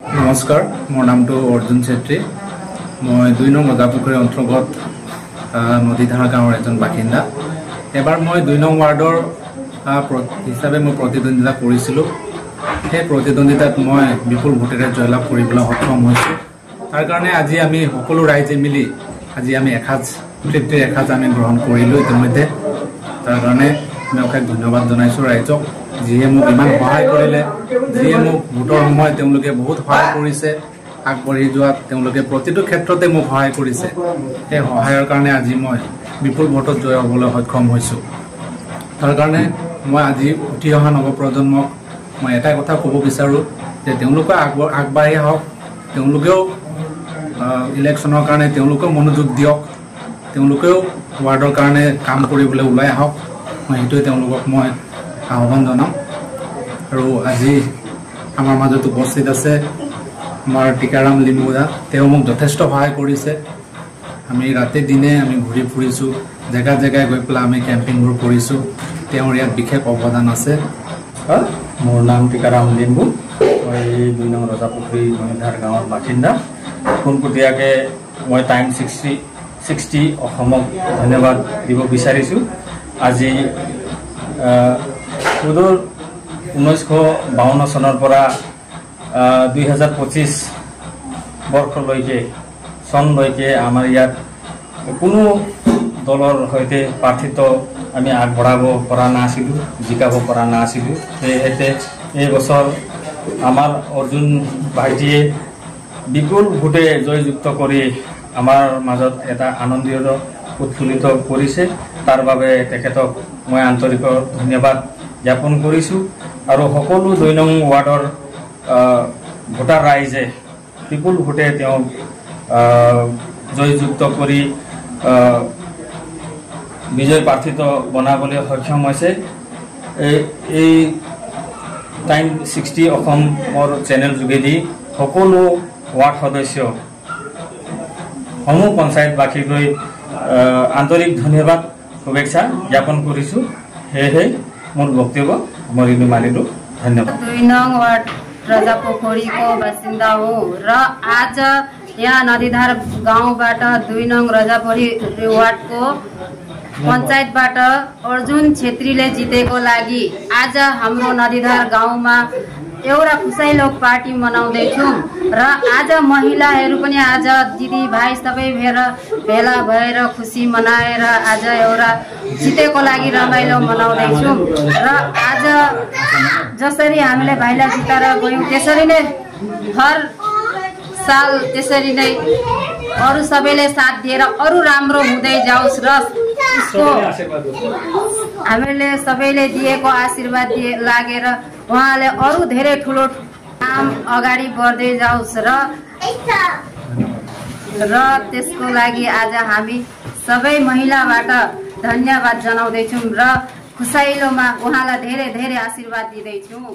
नमस्कार, मोर नाम तो अर्जुन छेत्री। मैं 2 नং रजापुखुरी अंतर्गत नदीधार गाँवर एजन बासिंदा। एबार मैं 2 नং वार्डर हिसाबे मैं प्रतिद्वंदिता करिसिलो। সেই प्रतिद्वंदितात मैं विपुल भोटेरे जयलाभ কৰিবলৈ सक्षम হৈছো। তাৰ কাৰণে আজি আমি সকলো ৰাইজে মিলি আজি আমি এসাজ তৃপ্তিৰ এসাজ আমি গ্ৰহণ কৰিলো ইতিমধ্যে। তাৰ কাৰণে মই অশেষ ধন্যবাদ জনাইছো ৰাইজক, যিয়ে মোক ইমান সহায় কৰিলে, যিয়ে মোক ভোটৰ সময় তেওঁলোকে বহুত সহায় কৰিছে, আগবাঢ়ি যোৱাত তেওঁলোকে প্ৰতিটো ক্ষেত্ৰতে মোক সহায় কৰিছে। সেই সহায়ৰ কাৰণে আজি মই বিপুল ভোটত জয় হ'বলৈ সক্ষম হৈছো। তাৰ কাৰণে মই আজি উঠি অহা নৱপ্ৰজন্মক মই এটা কথা ক'ব বিচাৰো যে তেওঁলোকে আগবাঢ়ি আহক, তেওঁলোকেও ইলেকশ্যনৰ কাৰণে তেওঁলোকেও মনোযোগ দিয়ক, তেওঁলোকেও ৱাৰ্ডৰ কাৰণে কাম কৰিবলৈ ওলাই আহক। মই সেইটোৱে তেওঁলোকক মই আহ্বান জনাম। আৰু আজি আমাৰ মাজত উপস্থিত আছে আমাৰ টিকাৰাম লিম্বুদা। তেওঁ মোক যথেষ্ট সহায় কৰিছে। আমি ৰাতি দিনে আমি ঘূৰি ফুৰিছোঁ, জেগা জেগাই গৈ পেলাই আমি কেম্পিংবোৰ কৰিছোঁ। তেওঁৰ ইয়াত বিশেষ অৱদান আছে। मोर नाम टीकाराम लिम्बू। मैं 2 नং रजापुखुरी नदीधार गाँवर बासिंदा। पोनपोटियाके मैं टाइम 60 অসমক धन्यवाद দিব বিচাৰিছো। আজি সুদূৰ 1952 চনৰ পৰা 2025 বৰ্ষলৈকে চনলৈকে আমাৰ ইয়াত কোনো দলৰ সৈতে প্ৰাৰ্থিত্ব আমি আগবঢ়াব পৰা নাছিলোঁ, জিকাব পৰা নাছিলোঁ। সেয়েহে এই বছৰ আমাৰ অৰ্জুন ভাইটিয়ে বিপুল ভোটে জয়যুক্ত কৰি আমাৰ মাজত এটা আনন্দিত উৎফুল্লিত কৰিছে। তাৰ বাবে তেখেতক মই আন্তৰিক ধন্যবাদ জ্ঞাপন কৰিছোঁ। আৰু সকলো 2 নং ৱাৰ্ডৰ ভোটাৰ ৰাইজে বিপুল ভোটে তেওঁক জয়যুক্ত কৰি বিজয় প্ৰাৰ্থিত্ব বনাবলৈ সক্ষম হৈছে। এই টাইম 60 অসমৰ চেনেল যোগেদি সকলো ৱাৰ্ড সদস্য সমূহ পঞ্চায়তবাসীলৈ আন্তৰিক ধন্যবাদ শুভেচ্ছা জ্ঞাপন কৰিছোঁ। সেয়েহে মোৰ বক্তব্য मानिलो। धन्यवाद। 2 नং वार्ड रजापोखरी को बासिंदा हूँ र आज यहाँ नदीधार गाउँबाट 2 नং रजापोखरी वार्ड को पंचायतबाट अर्जुन छेत्रीले जितेको लागि आज हाम्रो नदीधार गाउँमा एउटा खुसाइलो पार्टी मनाउँदैछौँ। र आज महिलाहरू पनि आज दिदी भाइ सबै भेला भएर खुसी मनाएर आज एउटा जितेको लागि रमाइलो मनाउँदैछौँ। र आज जसरी हामीले भाइलाई जिताएर गयौँ त्यसरी नै हर साल त्यसरी नै अरू सबैले साथ दिएर अरू राम्रो हुँदै जाओस् र हामीले सबैले दिएको आशीर्वाद लागेर उहाँले अरू धेरै ठुलो काम अगाडि बढ्दै जाओस् र त्यसको लागि आज हामी सबै महिलाबाट धन्यवाद जनाउँदैछौँ र खुसाइलोमा उहाँलाई धेरै धेरै आशीर्वाद दिँदैछौँ।